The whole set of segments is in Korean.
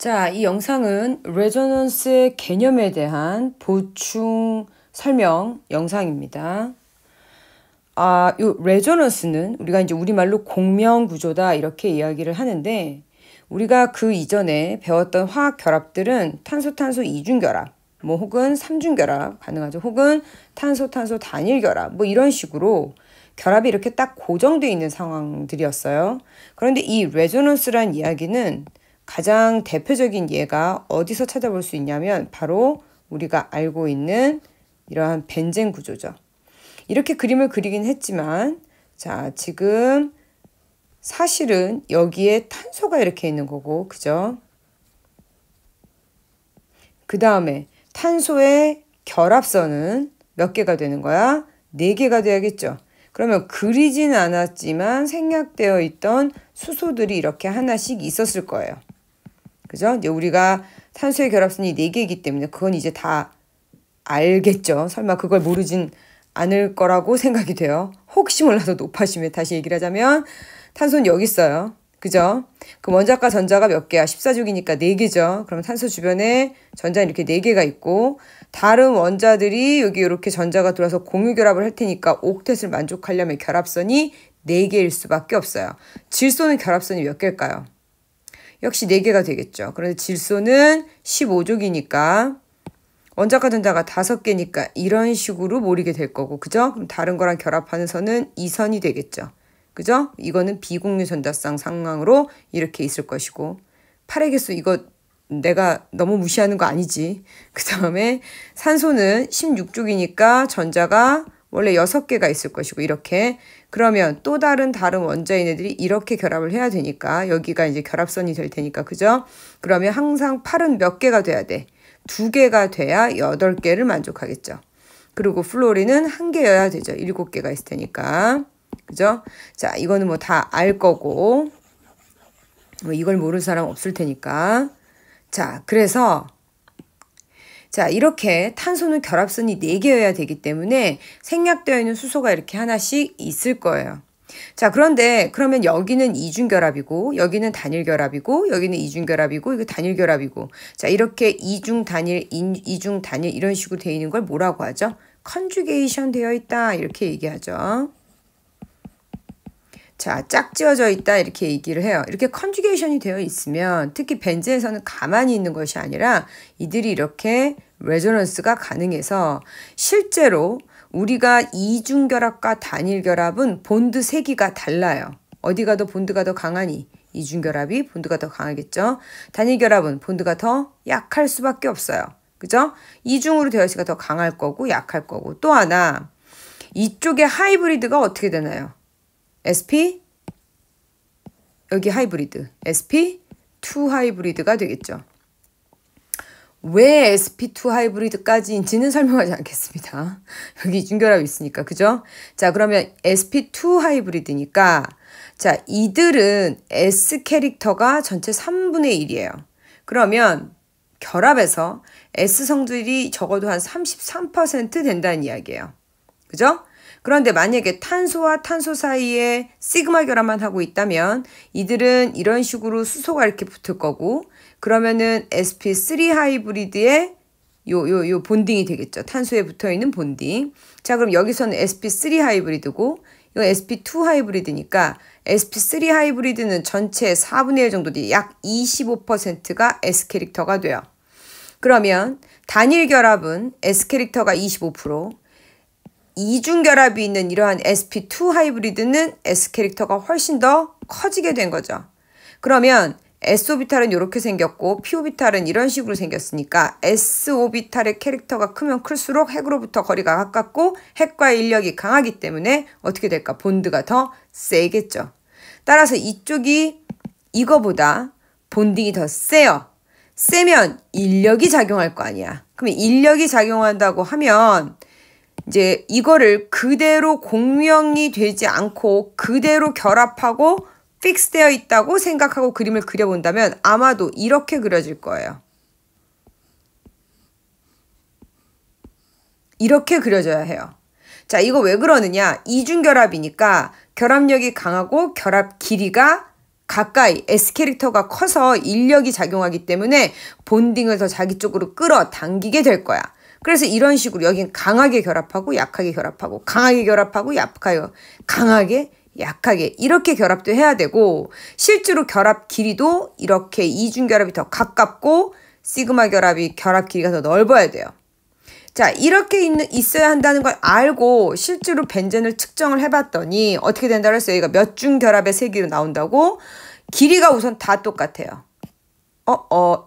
자, 이 영상은 레조넌스의 개념에 대한 보충 설명 영상입니다. 요 레조넌스는 우리가 이제 우리말로 공명 구조다 이렇게 이야기를 하는데, 우리가 그 이전에 배웠던 화학 결합들은 탄소 이중 결합, 뭐 혹은 삼중 결합 가능하죠. 혹은 탄소 단일 결합, 뭐 이런 식으로 결합이 이렇게 딱 고정되어 있는 상황들이었어요. 그런데 이 레조넌스란 이야기는 가장 대표적인 예가 어디서 찾아볼 수 있냐면 바로 우리가 알고 있는 이러한 벤젠 구조죠. 이렇게 그림을 그리긴 했지만, 자, 지금 사실은 여기에 탄소가 이렇게 있는 거고, 그죠? 그 다음에 탄소의 결합선은 몇 개가 되는 거야? 4개가 돼야겠죠. 그러면 그리진 않았지만 생략되어 있던 수소들이 이렇게 하나씩 있었을 거예요. 그죠? 이제 우리가 탄소의 결합선이 4개이기 때문에 그건 이제 다 알겠죠. 설마 그걸 모르진 않을 거라고 생각이 돼요. 혹시 몰라서 높아지면 다시 얘기를 하자면 탄소는 여기 있어요. 그죠? 그 원자과 전자가 몇 개야? 14족이니까 4개죠. 그럼 탄소 주변에 전자는 이렇게 4개가 있고, 다른 원자들이 여기 이렇게 전자가 들어와서 공유 결합을 할 테니까 옥텟을 만족하려면 결합선이 4개일 수밖에 없어요. 질소는 결합선이 몇 개일까요? 역시 4개가 되겠죠. 그런데 질소는 15족이니까 원자과 전자가 5개니까 이런 식으로 모이게 될 거고, 그죠? 그럼 다른 거랑 결합하는 선은 2선이 되겠죠. 그죠? 이거는 비공유 전자쌍 상황으로 이렇게 있을 것이고, 8의 개수 이거 내가 너무 무시하는 거 아니지. 그 다음에 산소는 16족이니까 전자가 원래 6개가 있을 것이고, 이렇게. 그러면 또 다른 원자인 애들이 이렇게 결합을 해야 되니까 여기가 이제 결합선이 될 테니까, 그죠? 그러면 항상 8은 몇 개가 돼야 돼? 2개가 돼야 8개를 만족하겠죠. 그리고 플로린은 1개여야 되죠. 7개가 있을 테니까. 그죠? 자, 이거는 뭐 다 알 거고, 뭐 이걸 모르는 사람 없을 테니까. 자, 그래서 자, 이렇게 탄소는 결합선이 4개여야 되기 때문에 생략되어 있는 수소가 이렇게 하나씩 있을 거예요. 자, 그런데 그러면 여기는 이중결합이고, 여기는 단일결합이고, 여기는 이중결합이고, 이거 단일결합이고. 자, 이렇게 이중 단일 이런 식으로 되어 있는 걸 뭐라고 하죠? 컨주게이션 되어 있다 이렇게 얘기하죠. 자, 짝지어져 있다 이렇게 얘기를 해요. 이렇게 컨주게이션이 되어 있으면, 특히 벤젠에서는 가만히 있는 것이 아니라 이들이 이렇게 레조넌스가 가능해서 실제로 우리가 이중결합과 단일결합은 본드 세기가 달라요. 어디가 더 본드가 더 강하니? 이중결합이 본드가 더 강하겠죠. 단일결합은 본드가 더 약할 수밖에 없어요. 그죠? 이중으로 되어 있으니까 더 강할 거고 약할 거고. 또 하나, 이쪽에 하이브리드가 어떻게 되나요? sp, 여기 하이브리드, sp2 하이브리드가 되겠죠. 왜 sp2 하이브리드까지인지는 설명하지 않겠습니다. 여기 이중결합이 있으니까, 그죠? 자, 그러면 sp2 하이브리드니까, 자, 이들은 s 캐릭터가 전체 3분의 1이에요. 그러면 결합에서 s 성질이 적어도 한 33% 된다는 이야기예요. 그죠? 그런데 만약에 탄소와 탄소 사이에 시그마 결합만 하고 있다면 이들은 이런 식으로 수소가 이렇게 붙을 거고, 그러면은 sp3 하이브리드의 요 본딩이 되겠죠. 탄소에 붙어 있는 본딩. 자, 그럼 여기서는 sp3 하이브리드고, 이거 sp2 하이브리드니까 sp3 하이브리드는 전체 4분의 1 정도 돼. 약 25%가 s 캐릭터가 돼요. 그러면 단일 결합은 s 캐릭터가 25%, 이중결합이 있는 이러한 sp2 하이브리드는 s 캐릭터가 훨씬 더 커지게 된 거죠. 그러면 s오비탈은 이렇게 생겼고 p오비탈은 이런 식으로 생겼으니까 s오비탈의 캐릭터가 크면 클수록 핵으로부터 거리가 가깝고 핵과의 인력이 강하기 때문에 어떻게 될까? 본드가 더 세겠죠. 따라서 이쪽이 이거보다 본딩이 더 세요. 세면 인력이 작용할 거 아니야. 그러면 인력이 작용한다고 하면 이제 이거를 그대로 공명이 되지 않고 그대로 결합하고 픽스되어 있다고 생각하고 그림을 그려본다면 아마도 이렇게 그려질 거예요. 이렇게 그려져야 해요. 자, 이거 왜 그러느냐? 이중결합이니까 결합력이 강하고 결합 길이가 가까이 S 캐릭터가 커서 인력이 작용하기 때문에 본딩을 더 자기 쪽으로 끌어당기게 될 거야. 그래서 이런 식으로 여긴 강하게 결합하고 약하게 결합하고 강하게 결합하고 강하게 약하게 이렇게 결합도 해야 되고 실제로 결합 길이도 이렇게 이중 결합이 더 가깝고 시그마 결합이 결합 길이가 더 넓어야 돼요. 자, 이렇게 있어야 한다는 걸 알고 실제로 벤젠을 측정을 해봤더니 어떻게 된다고 했어요? 여기가 몇 중 결합의 세기로 나온다고? 길이가 우선 다 똑같아요.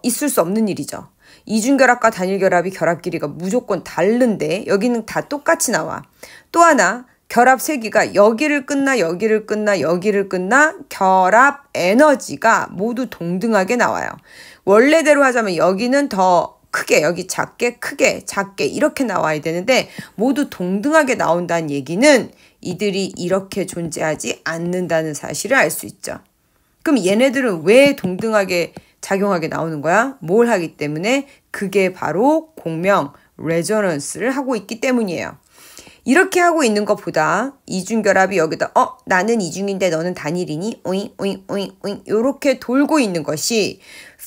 있을 수 없는 일이죠. 이중 결합과 단일 결합이 결합 길이가 무조건 다른데 여기는 다 똑같이 나와. 또 하나 결합 세기가 여기를 끝나 여기를 끝나 여기를 끝나 결합 에너지가 모두 동등하게 나와요. 원래대로 하자면 여기는 더 크게 여기 작게 크게 작게 이렇게 나와야 되는데 모두 동등하게 나온다는 얘기는 이들이 이렇게 존재하지 않는다는 사실을 알 수 있죠. 그럼 얘네들은 왜 동등하게 작용하게 나오는 거야? 뭘 하기 때문에? 그게 바로 공명, 레조넌스를 하고 있기 때문이에요. 이렇게 하고 있는 것보다 이중결합이 여기다 나는 이중인데 너는 단일이니? 오잉 오잉 오잉 오잉 요렇게 돌고 있는 것이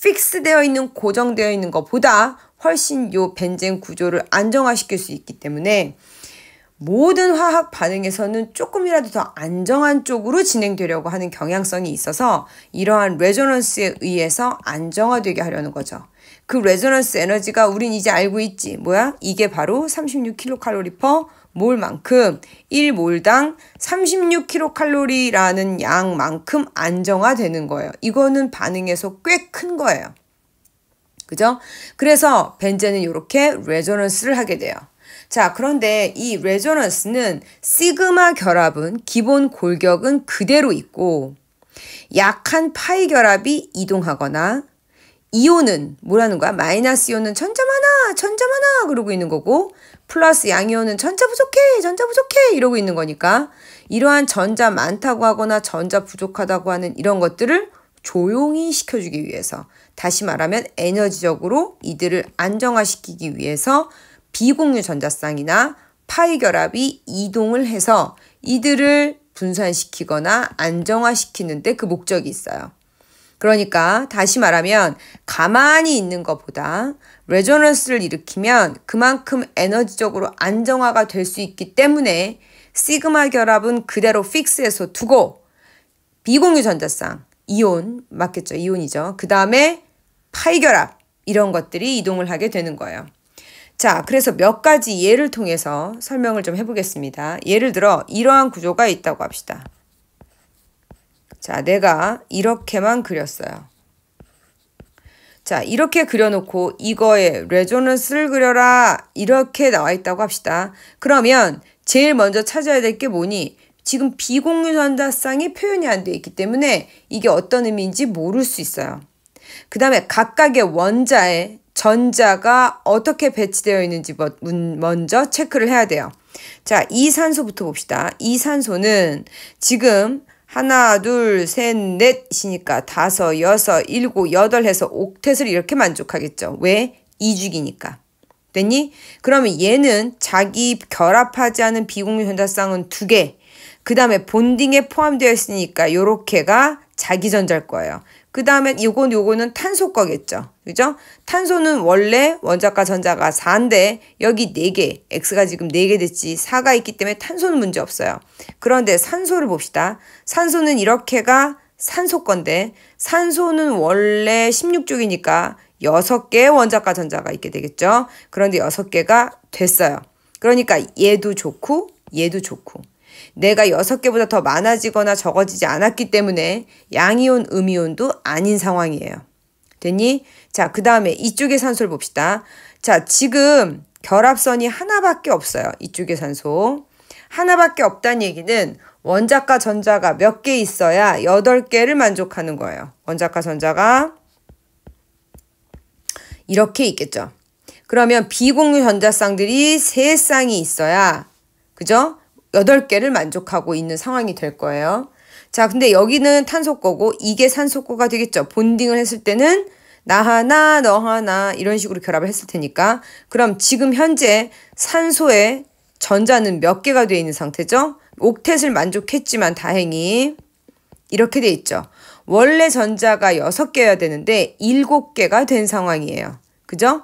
픽스되어 있는 고정되어 있는 것보다 훨씬 요 벤젠 구조를 안정화시킬 수 있기 때문에 모든 화학 반응에서는 조금이라도 더 안정한 쪽으로 진행되려고 하는 경향성이 있어서 이러한 레조넌스에 의해서 안정화되게 하려는 거죠. 그 레조넌스 에너지가 우린 이제 알고 있지. 뭐야? 이게 바로 36kcal per 몰만큼 1몰당 36kcal라는 양만큼 안정화되는 거예요. 이거는 반응에서 꽤 큰 거예요. 그죠? 그래서 벤젠은 이렇게 레조넌스를 하게 돼요. 자, 그런데 이 레조넌스는 시그마 결합은 기본 골격은 그대로 있고 약한 파이 결합이 이동하거나 이온은 뭐라는 거야? 마이너스 이온은 전자 많아 그러고 있는 거고 플러스 양이온은 전자 부족해 이러고 있는 거니까 이러한 전자 많다고 하거나 전자 부족하다고 하는 이런 것들을 조용히 시켜주기 위해서 다시 말하면 에너지적으로 이들을 안정화시키기 위해서 비공유 전자쌍이나 파이 결합이 이동을 해서 이들을 분산시키거나 안정화시키는데 그 목적이 있어요. 그러니까 다시 말하면 가만히 있는 것보다 레조넌스를 일으키면 그만큼 에너지적으로 안정화가 될 수 있기 때문에 시그마 결합은 그대로 픽스해서 두고 비공유 전자쌍, 이온, 맞겠죠? 이온이죠. 그 다음에 파이 결합 이런 것들이 이동을 하게 되는 거예요. 자, 그래서 몇 가지 예를 통해서 설명을 좀 해보겠습니다. 예를 들어 이러한 구조가 있다고 합시다. 자, 내가 이렇게만 그렸어요. 자, 이렇게 그려놓고 이거에 레조넌스를 그려라 이렇게 나와 있다고 합시다. 그러면 제일 먼저 찾아야 될 게 뭐니? 지금 비공유 전자쌍이 표현이 안 돼 있기 때문에 이게 어떤 의미인지 모를 수 있어요. 그 다음에 각각의 원자에 전자가 어떻게 배치되어 있는지 먼저 체크를 해야 돼요. 자, 이 산소부터 봅시다. 이 산소는 지금 하나, 둘, 셋, 넷이니까 5, 6, 7, 8 해서 옥텟을 이렇게 만족하겠죠. 왜? 2죽이니까. 됐니? 그러면 얘는 자기 결합하지 않은 비공유 전자쌍은 2개. 그 다음에 본딩에 포함되어 있으니까 요렇게가 자기 전자일 거예요. 그 다음에 요거는 탄소 거겠죠. 그죠? 탄소는 원래 원자과 전자가 4인데 여기 4개, X가 지금 4개 됐지 4가 있기 때문에 탄소는 문제 없어요. 그런데 산소를 봅시다. 산소는 이렇게가 산소 건데 산소는 원래 16쪽이니까 6개의 원자과 전자가 있게 되겠죠. 그런데 6개가 됐어요. 그러니까 얘도 좋고 얘도 좋고 내가 6개보다 더 많아지거나 적어지지 않았기 때문에 양이온, 음이온도 아닌 상황이에요. 됐니? 자, 그 다음에 이쪽의 산소를 봅시다. 자, 지금 결합선이 하나밖에 없어요. 이쪽의 산소. 하나밖에 없다는 얘기는 원자과 전자가 몇 개 있어야 8개를 만족하는 거예요. 원자과 전자가 이렇게 있겠죠. 그러면 비공유 전자쌍들이 3쌍이 있어야, 그죠? 8개를 만족하고 있는 상황이 될 거예요. 자, 근데 여기는 탄소 거고 이게 산소 거가 되겠죠. 본딩을 했을 때는 나 하나, 너 하나 이런 식으로 결합을 했을 테니까. 그럼 지금 현재 산소의 전자는 몇 개가 되어 있는 상태죠? 옥텟을 만족했지만 다행히 이렇게 돼 있죠. 원래 전자가 6개여야 되는데 7개가 된 상황이에요. 그죠?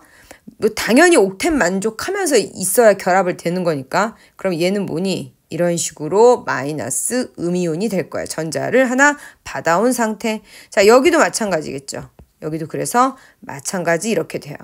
뭐 당연히 옥텟 만족하면서 있어야 결합을 되는 거니까. 그럼 얘는 뭐니? 이런 식으로 마이너스 음이온이 될 거야. 전자를 하나 받아온 상태. 자, 여기도 마찬가지겠죠. 여기도 그래서 마찬가지 이렇게 돼요.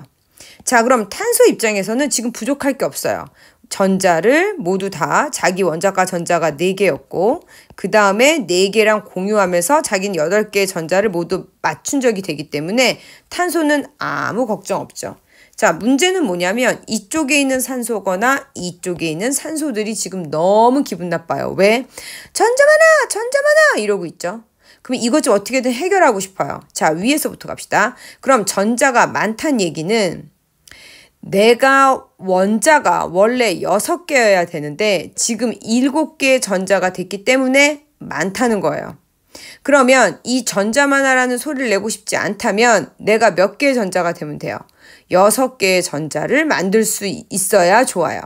자, 그럼 탄소 입장에서는 지금 부족할 게 없어요. 전자를 모두 다 자기 원자가 전자가 4개였고 그 다음에 4개랑 공유하면서 자기는 8개의 전자를 모두 맞춘 적이 되기 때문에 탄소는 아무 걱정 없죠. 자, 문제는 뭐냐면 이쪽에 있는 산소거나 이쪽에 있는 산소들이 지금 너무 기분 나빠요. 왜? 전자 많아! 전자 많아! 이러고 있죠. 그럼 이것 좀 어떻게든 해결하고 싶어요. 자, 위에서부터 갑시다. 그럼 전자가 많다는 얘기는 내가 원자가 원래 6개여야 되는데 지금 7개의 전자가 됐기 때문에 많다는 거예요. 그러면 이 전자 많아라는 소리를 내고 싶지 않다면 내가 몇 개의 전자가 되면 돼요? 6개의 전자를 만들 수 있어야 좋아요.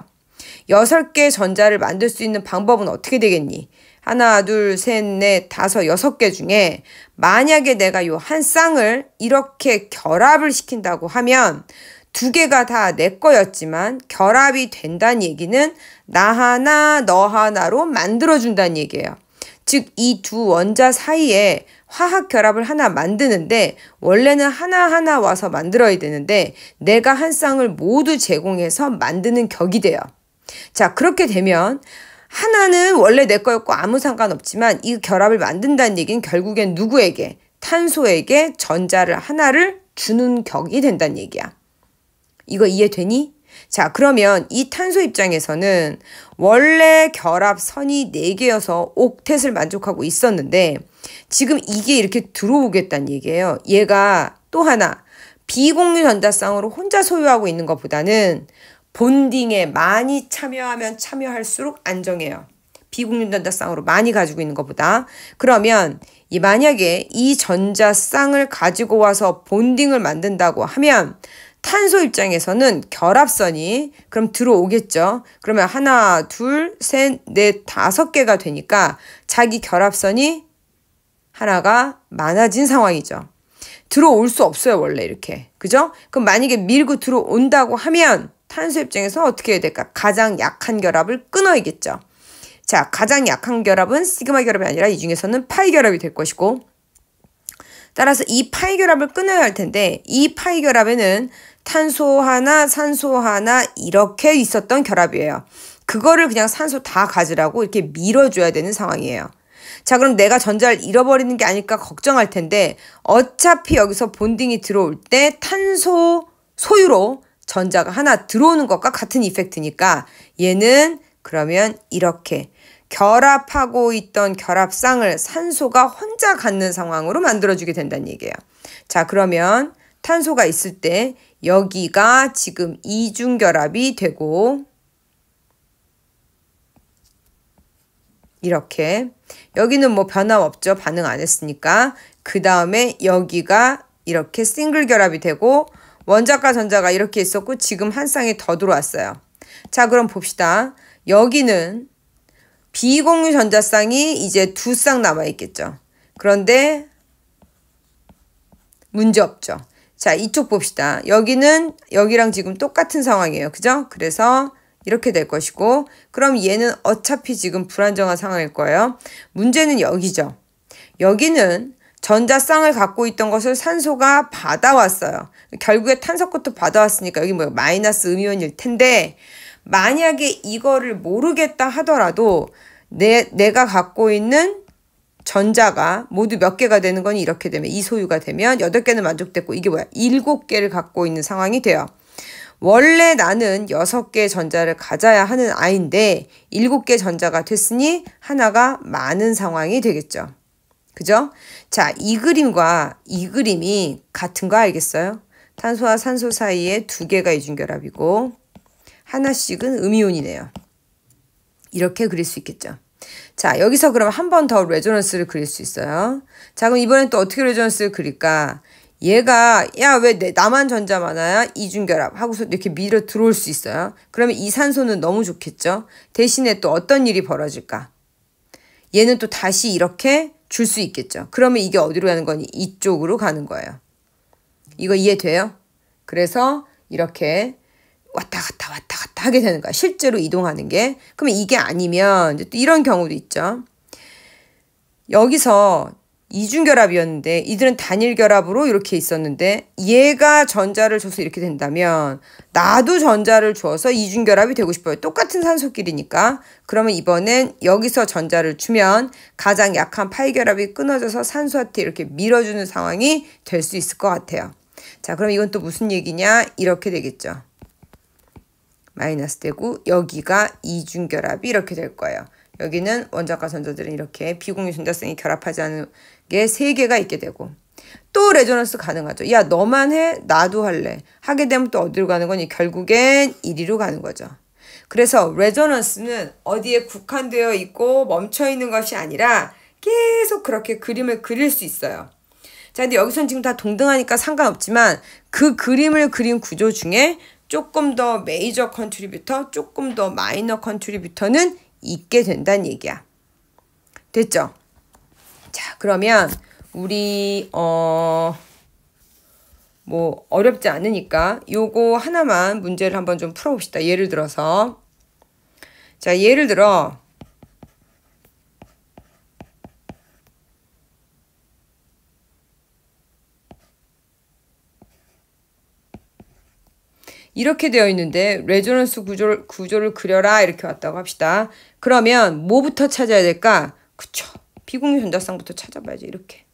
6개의 전자를 만들 수 있는 방법은 어떻게 되겠니? 하나, 둘, 셋, 넷, 다섯, 6개 중에 만약에 내가 요 한 쌍을 이렇게 결합을 시킨다고 하면 2개가 다 내 거였지만 결합이 된다는 얘기는 나 하나, 너 하나로 만들어준다는 얘기예요. 즉, 이 두 원자 사이에 화학 결합을 하나 만드는데 원래는 하나하나 와서 만들어야 되는데 내가 한 쌍을 모두 제공해서 만드는 격이 돼요. 자, 그렇게 되면 하나는 원래 내 거였고 아무 상관없지만 이 결합을 만든다는 얘기는 결국엔 누구에게? 탄소에게 전자를 하나를 주는 격이 된다는 얘기야. 이거 이해되니? 자, 그러면 이 탄소 입장에서는 원래 결합선이 4개여서 옥텟을 만족하고 있었는데 지금 이게 이렇게 들어오겠다는 얘기예요. 얘가 또 하나 비공유 전자쌍으로 혼자 소유하고 있는 것보다는 본딩에 많이 참여하면 참여할수록 안정해요. 비공유 전자쌍으로 많이 가지고 있는 것보다. 그러면 만약에 이 전자쌍을 가지고 와서 본딩을 만든다고 하면 탄소 입장에서는 결합선이 그럼 들어오겠죠. 그러면 하나, 둘, 셋, 넷, 5개가 되니까 자기 결합선이 하나가 많아진 상황이죠. 들어올 수 없어요, 원래 이렇게. 그죠? 그럼 만약에 밀고 들어온다고 하면 탄소 입장에서 어떻게 해야 될까? 가장 약한 결합을 끊어야겠죠. 자, 가장 약한 결합은 시그마 결합이 아니라 이 중에서는 파이 결합이 될 것이고 따라서 이 파이 결합을 끊어야 할 텐데 이 파이 결합에는 탄소 하나, 산소 하나 이렇게 있었던 결합이에요. 그거를 그냥 산소 다 가지라고 이렇게 밀어줘야 되는 상황이에요. 자, 그럼 내가 전자를 잃어버리는 게 아닐까 걱정할 텐데 어차피 여기서 본딩이 들어올 때 탄소 소유로 전자가 하나 들어오는 것과 같은 이펙트니까 얘는 그러면 이렇게 결합하고 있던 결합쌍을 산소가 혼자 갖는 상황으로 만들어주게 된다는 얘기예요. 자, 그러면 탄소가 있을 때 여기가 지금 이중결합이 되고 이렇게 여기는 뭐 변함없죠. 반응 안 했으니까. 그 다음에 여기가 이렇게 싱글 결합이 되고 원자과 전자가 이렇게 있었고 지금 한 쌍이 더 들어왔어요. 자, 그럼 봅시다. 여기는 비공유 전자쌍이 이제 2쌍 남아있겠죠. 그런데 문제 없죠. 자, 이쪽 봅시다. 여기는 여기랑 지금 똑같은 상황이에요. 그죠? 그래서 이렇게 될 것이고 그럼 얘는 어차피 지금 불안정한 상황일 거예요. 문제는 여기죠. 여기는 전자쌍을 갖고 있던 것을 산소가 받아왔어요. 결국에 탄소 것도 받아왔으니까 여기 뭐 마이너스 음이온일 텐데 만약에 이거를 모르겠다 하더라도 내가 갖고 있는 전자가 모두 몇 개가 되는 거니 이렇게 되면 이 소유가 되면 8개는 만족됐고 이게 뭐야? 7개를 갖고 있는 상황이 돼요. 원래 나는 6개의 전자를 가져야 하는 아이인데 7개 전자가 됐으니 하나가 많은 상황이 되겠죠. 그죠? 자, 이 그림과 이 그림이 같은 거 알겠어요? 탄소와 산소 사이에 2개가 이중결합이고 하나씩은 음이온이네요. 이렇게 그릴 수 있겠죠. 자, 여기서 그럼 한 번 더 레조넌스를 그릴 수 있어요. 자, 그럼 이번엔 또 어떻게 레조넌스를 그릴까? 얘가 야, 왜 나만 전자 많아야 이중결합 하고서 이렇게 밀어 들어올 수 있어요. 그러면 이 산소는 너무 좋겠죠. 대신에 또 어떤 일이 벌어질까? 얘는 또 다시 이렇게 줄 수 있겠죠. 그러면 이게 어디로 가는 거니? 이쪽으로 가는 거예요. 이거 이해돼요? 그래서 이렇게 왔다 갔다 하게 되는 거야. 실제로 이동하는 게. 그러면 이게 아니면 이제 또 이런 경우도 있죠. 여기서 이중결합이었는데 이들은 단일결합으로 이렇게 있었는데 얘가 전자를 줘서 이렇게 된다면 나도 전자를 줘서 이중결합이 되고 싶어요. 똑같은 산소끼리니까. 그러면 이번엔 여기서 전자를 주면 가장 약한 파이결합이 끊어져서 산소한테 이렇게 밀어주는 상황이 될 수 있을 것 같아요. 자, 그럼 이건 또 무슨 얘기냐? 이렇게 되겠죠. 마이너스 되고 여기가 이중결합이 이렇게 될 거예요. 여기는 원자과 전자들은 이렇게 비공유 전자성이 결합하지 않은 게 3개가 있게 되고 또 레조넌스 가능하죠. 야, 너만 해? 나도 할래. 하게 되면 또 어디로 가는 거니? 결국엔 이리로 가는 거죠. 그래서 레조넌스는 어디에 국한되어 있고 멈춰 있는 것이 아니라 계속 그렇게 그림을 그릴 수 있어요. 자, 근데 여기서는 지금 다 동등하니까 상관없지만 그 그림을 그린 구조 중에 조금 더 메이저 컨트리뷰터, 조금 더 마이너 컨트리뷰터는 있게 된다는 얘기야. 됐죠? 자, 그러면 우리 뭐 어렵지 않으니까 요거 하나만 문제를 한번 좀 풀어봅시다. 예를 들어서 자, 예를 들어 이렇게 되어 있는데 레조넌스 구조를 그려라 이렇게 왔다고 합시다. 그러면 뭐부터 찾아야 될까? 그쵸. 비공유 전자쌍부터 찾아봐야지. 이렇게.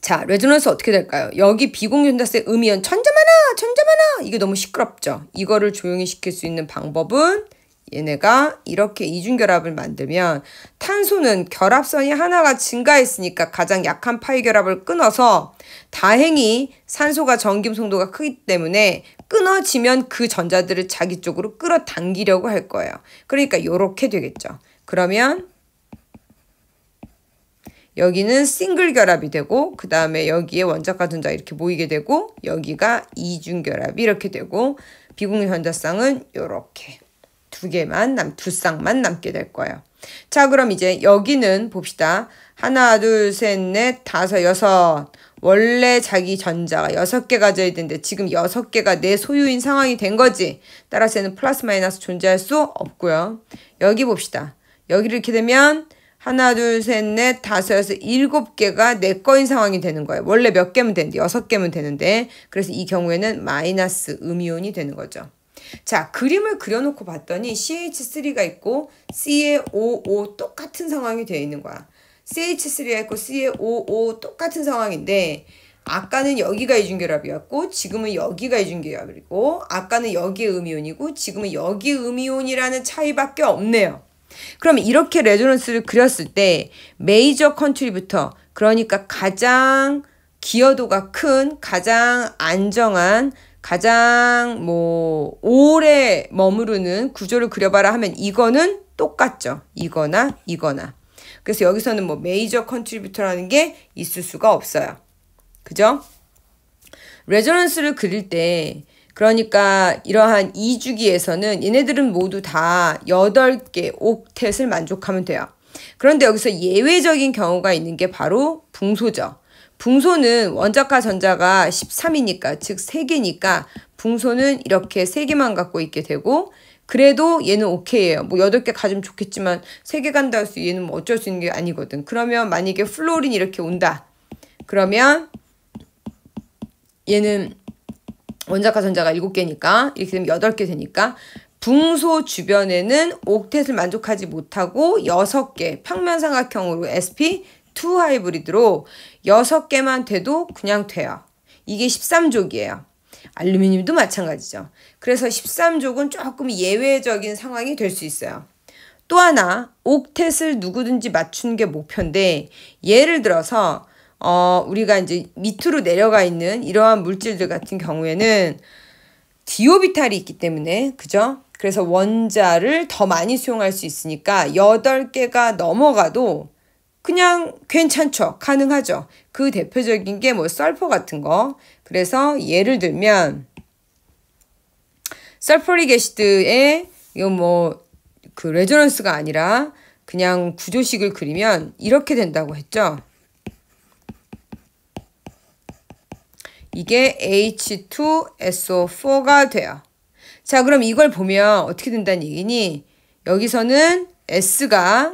자, 레조넌스 어떻게 될까요? 여기 비공유 전자쌍 음이온 천자 많아. 이게 너무 시끄럽죠. 이거를 조용히 시킬 수 있는 방법은 얘네가 이렇게 이중결합을 만들면 탄소는 결합선이 하나가 증가했으니까 가장 약한 파이 결합을 끊어서 다행히 산소가 전기음성도가 크기 때문에 끊어지면 그 전자들을 자기 쪽으로 끌어당기려고 할 거예요. 그러니까 이렇게 되겠죠. 그러면 여기는 싱글 결합이 되고 그 다음에 여기에 원자과 전자 이렇게 모이게 되고 여기가 이중결합이 이렇게 되고 비공유 전자쌍은 이렇게 두 쌍만 남게 될 거예요. 자, 그럼 이제 여기는 봅시다. 하나, 둘, 셋, 넷, 다섯, 여섯. 원래 자기 전자가 6개 가져야 되는데 지금 6개가 내 소유인 상황이 된 거지. 따라서 얘는 플러스 마이너스 존재할 수 없고요. 여기 봅시다. 여기를 이렇게 되면 하나, 둘, 셋, 넷, 다섯, 여섯, 7개가 내 거인 상황이 되는 거예요. 원래 몇 개면 되는데 6개면 되는데 그래서 이 경우에는 마이너스 음이온이 되는 거죠. 자, 그림을 그려놓고 봤더니 CH3가 있고 CaOO 똑같은 상황이 되어 있는 거야. CH3가 있고 CaOO 똑같은 상황인데 아까는 여기가 이중결합이었고 지금은 여기가 이중결합이고 아까는 여기에 음이온이고 지금은 여기 음이온이라는 차이밖에 없네요. 그럼 이렇게 레조넌스를 그렸을 때 메이저 컨트리뷰터, 그러니까 가장 기여도가 큰, 가장 안정한, 가장 오래 머무르는 구조를 그려봐라 하면 이거는 똑같죠. 이거나 이거나. 그래서 여기서는 메이저 컨트리뷰터라는 게 있을 수가 없어요. 그죠? 레조넌스를 그릴 때 그러니까 이러한 2주기에서는 얘네들은 모두 다 8개 옥텟을 만족하면 돼요. 그런데 여기서 예외적인 경우가 있는 게 바로 붕소죠. 붕소는 원자과 전자가 13이니까 즉 3개니까 붕소는 이렇게 3개만 갖고 있게 되고 그래도 얘는 오케이예요. 8개 가지면 좋겠지만 3개 간다 해서 얘는 어쩔 수 있는 게 아니거든. 그러면 만약에 플로린이 이렇게 온다. 그러면 얘는 원자과 전자가 7개니까 이렇게 되면 8개 되니까 붕소 주변에는 옥텟을 만족하지 못하고 6개 평면삼각형으로 sp2 하이브리드로 6개만 돼도 그냥 돼요. 이게 13족이에요. 알루미늄도 마찬가지죠. 그래서 13족은 조금 예외적인 상황이 될 수 있어요. 또 하나 옥텟을 누구든지 맞추는 게 목표인데 예를 들어서 우리가 이제 밑으로 내려가 있는 이러한 물질들 같은 경우에는 디오비탈이 있기 때문에 그죠? 그래서 원자를 더 많이 수용할 수 있으니까 8개가 넘어가도 그냥 괜찮죠. 가능하죠. 그 대표적인 게 설퍼 같은 거. 그래서 예를 들면 설퍼릭 애시드의 이건 뭐 그 레조넌스가 아니라 그냥 구조식을 그리면 이렇게 된다고 했죠. 이게 H2SO4가 돼요. 자, 그럼 이걸 보면 어떻게 된다는 얘기니? 여기서는 S가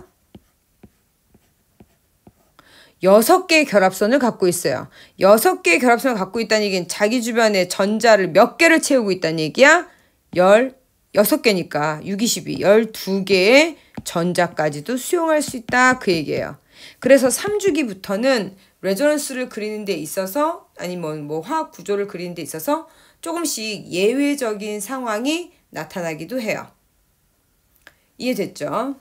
6개의 결합선을 갖고 있어요. 6개의 결합선을 갖고 있다는 얘기는 자기 주변에 전자를 몇 개를 채우고 있다는 얘기야? 16개니까 6, 22, 12개의 전자까지도 수용할 수 있다 그 얘기예요. 그래서 3주기부터는 레조넌스를 그리는 데 있어서 아니면 뭐 화학 구조를 그리는 데 있어서 조금씩 예외적인 상황이 나타나기도 해요. 이해됐죠?